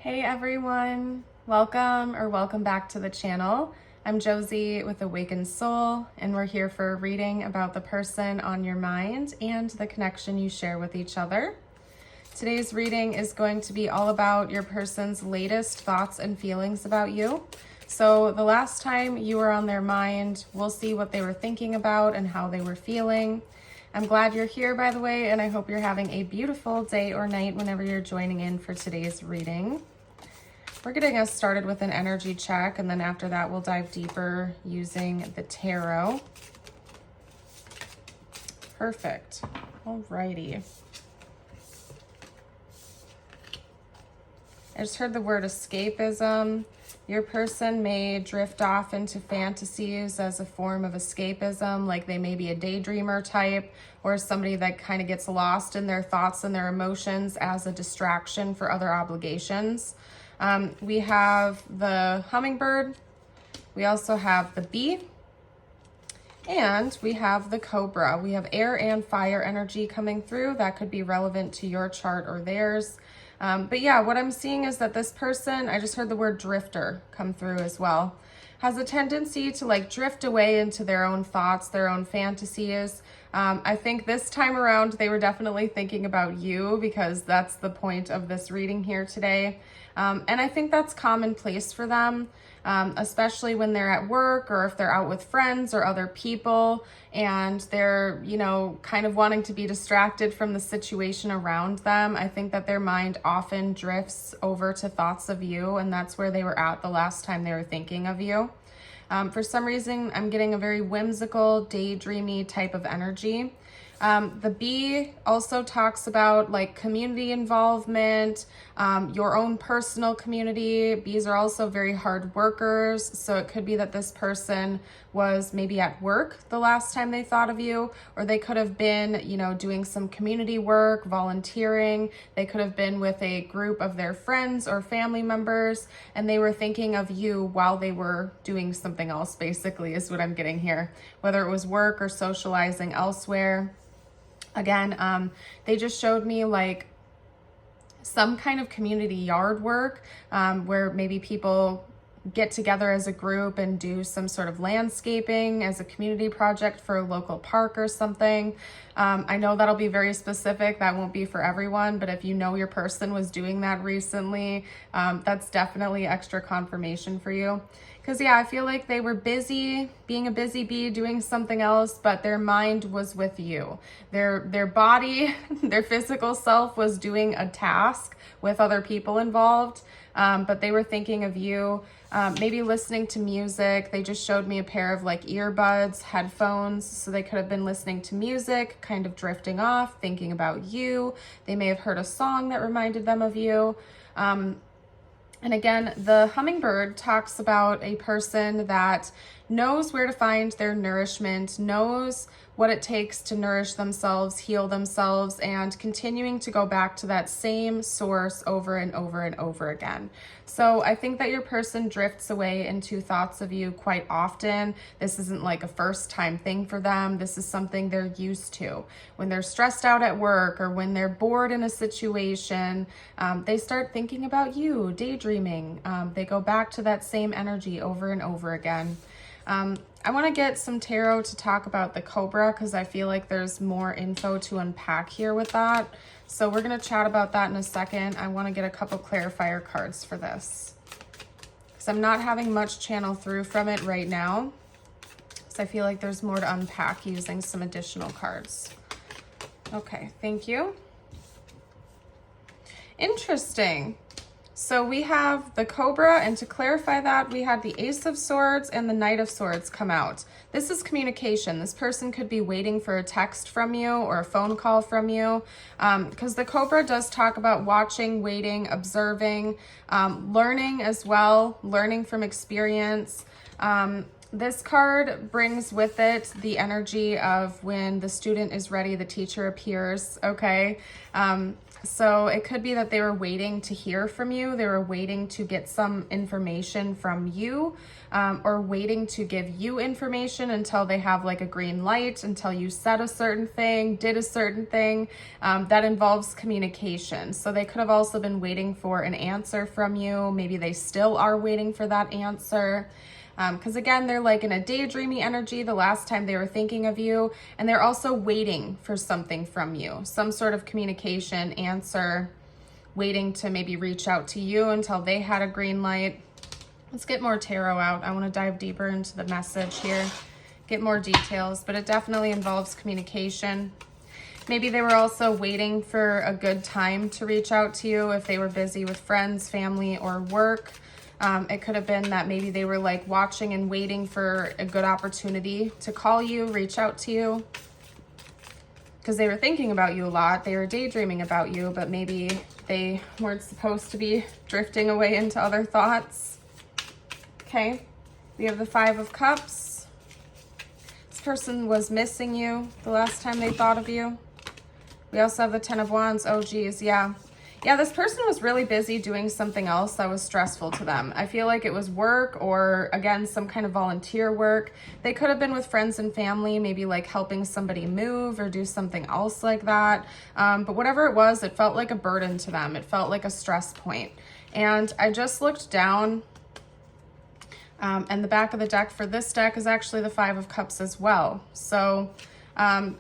Hey everyone, welcome back to the channel. I'm Josie with Awakened Soul, and we're here for a reading about the person on your mind and the connection you share with each other. Today's reading is going to be all about your person's latest thoughts and feelings about you. So the last time you were on their mind, we'll see what they were thinking about and how they were feeling. I'm glad you're here, by the way, and I hope you're having a beautiful day or night whenever you're joining in for today's reading. We're getting us started with an energy check, and then after that, we'll dive deeper using the tarot. Perfect. Alrighty. I just heard the word escapism. Your person may drift off into fantasies as a form of escapism, like they may be a daydreamer type or somebody that kind of gets lost in their thoughts and their emotions as a distraction for other obligations. We have the hummingbird, we also have the bee, and we have the cobra. We have air and fire energy coming through that could be relevant to your chart or theirs. But yeah, what I'm seeing is that this person, I just heard the word drifter come through as well, has a tendency to like drift away into their own thoughts, their own fantasies. I think this time around, they were definitely thinking about you because that's the point of this reading here today. And I think that's commonplace for them, especially when they're at work or if they're out with friends or other people and they're, kind of wanting to be distracted from the situation around them. I think that their mind often drifts over to thoughts of you, and that's where they were at the last time they were thinking of you. For some reason, I'm getting a very whimsical, daydreamy type of energy. The bee also talks about like community involvement, your own personal community. Bees are also very hard workers. So it could be that this person was maybe at work the last time they thought of you, or they could have been, doing some community work, volunteering. They could have been with a group of their friends or family members, and they were thinking of you while they were doing something else, basically, is what I'm getting here, whether it was work or socializing elsewhere. Again, they just showed me like some kind of community yard work where maybe people get together as a group and do some sort of landscaping as a community project for a local park or something. I know that'll be very specific. That won't be for everyone, but if you know your person was doing that recently, that's definitely extra confirmation for you. Because yeah, I feel like they were busy, being a busy bee, doing something else, but their mind was with you. Their body, their physical self was doing a task with other people involved, but they were thinking of you, maybe listening to music. They just showed me a pair of like earbuds, headphones, so they could have been listening to music, kind of drifting off, thinking about you. They may have heard a song that reminded them of you. And again, the hummingbird talks about a person that knows where to find their nourishment, knows what it takes to nourish themselves, heal themselves, and continuing to go back to that same source over and over and over again. So I think that your person drifts away into thoughts of you quite often. This isn't like a first time thing for them. This is something they're used to. When they're stressed out at work or when they're bored in a situation, they start thinking about you, daydreaming. They go back to that same energy over and over again. I want to get some tarot to talk about the cobra because I feel like there's more info to unpack here with that. So we're going to chat about that in a second. I want to get a couple clarifier cards for this because I'm not having much channel through from it right now. So I feel like there's more to unpack using some additional cards. Okay, thank you. Interesting. So we have the cobra, and to clarify that, we had the Ace of Swords and the Knight of Swords come out. This is communication. This person could be waiting for a text from you or a phone call from you, because the cobra does talk about watching, waiting, observing, learning as well, learning from experience. This card brings with it the energy of when the student is ready, the teacher appears, okay? So it could be that they were waiting to hear from you. They were waiting to get some information from you, or waiting to give you information until they have like a green light, until you said a certain thing, did a certain thing. That involves communication. So they could have also been waiting for an answer from you. Maybe they still are waiting for that answer. Because again, they're like in a daydreamy energy the last time they were thinking of you, and they're also waiting for something from you, some sort of communication answer, waiting to maybe reach out to you until they had a green light. Let's get more tarot out. I want to dive deeper into the message here, get more details, but it definitely involves communication. Maybe they were also waiting for a good time to reach out to you if they were busy with friends, family, or work. It could have been that maybe they were like watching and waiting for a good opportunity to call you, reach out to you, because they were thinking about you a lot. They were daydreaming about you, but maybe they weren't supposed to be drifting away into other thoughts. Okay, we have the 5 of Cups. This person was missing you the last time they thought of you. We also have the 10 of Wands. Oh geez, yeah. Yeah, this person was really busy doing something else that was stressful to them. I feel like it was work, or again, some kind of volunteer work. They could have been with friends and family, maybe like helping somebody move or do something else like that. But whatever it was, it felt like a burden to them. It felt like a stress point. And I just looked down, and the back of the deck for this deck is actually the 5 of Cups as well. So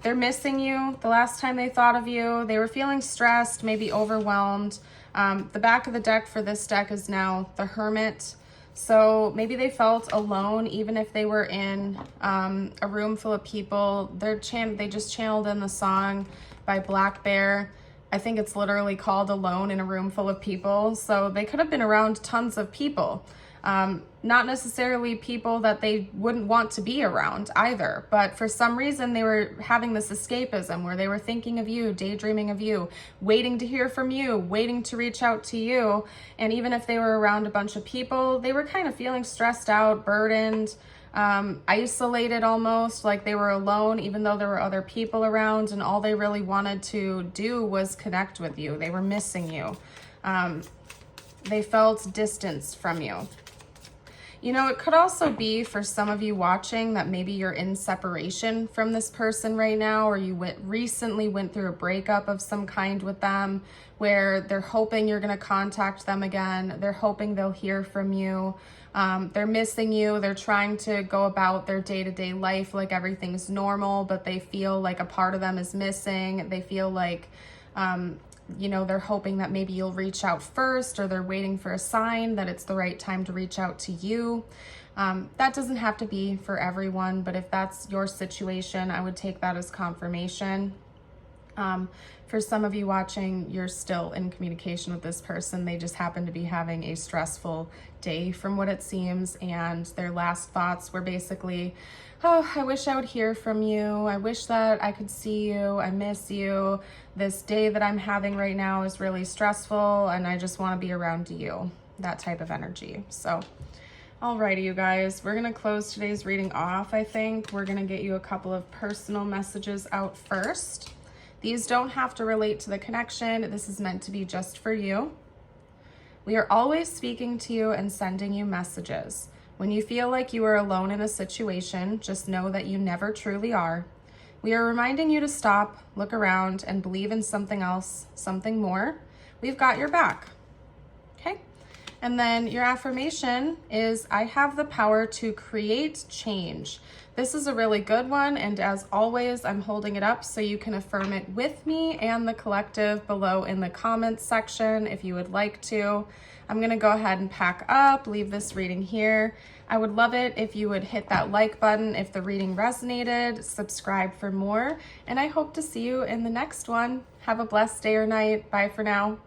they're missing you the last time they thought of you. They were feeling stressed, maybe overwhelmed. The back of the deck for this deck is now the Hermit. So maybe they felt alone, even if they were in a room full of people. They just channeled in the song by Black Bear. I think it's literally called Alone in a Room Full of People. So they could have been around tons of people. Not necessarily people that they wouldn't want to be around either, but for some reason they were having this escapism where they were thinking of you, daydreaming of you, waiting to hear from you, waiting to reach out to you. And even if they were around a bunch of people, they were kind of feeling stressed out, burdened, isolated almost, like they were alone, even though there were other people around, and all they really wanted to do was connect with you. They were missing you. They felt distance from you. You know, it could also be for some of you watching that maybe you're in separation from this person right now, or you recently went through a breakup of some kind with them, where they're hoping you're going to contact them again. They're hoping they'll hear from you. They're missing you. They're trying to go about their day-to-day life like everything's normal, but they feel like a part of them is missing. They feel like, you know, they're hoping that maybe you'll reach out first, or they're waiting for a sign that it's the right time to reach out to you. That doesn't have to be for everyone, but if that's your situation, I would take that as confirmation. For some of you watching, you're still in communication with this person. They just happen to be having a stressful day from what it seems, and their last thoughts were basically, oh, I wish I would hear from you. I wish that I could see you. I miss you. This day that I'm having right now is really stressful, and I just want to be around you. That type of energy. So, alrighty, you guys, we're going to close today's reading off, I think. We're going to get you a couple of personal messages out first. These don't have to relate to the connection. This is meant to be just for you. We are always speaking to you and sending you messages. When you feel like you are alone in a situation, just know that you never truly are. We are reminding you to stop, look around, and believe in something else, something more. We've got your back. Okay? And then your affirmation is, I have the power to create change. This is a really good one, and as always, I'm holding it up so you can affirm it with me and the collective below in the comments section if you would like to. I'm going to go ahead and pack up, leave this reading here. I would love it if you would hit that like button if the reading resonated, subscribe for more, and I hope to see you in the next one. Have a blessed day or night. Bye for now.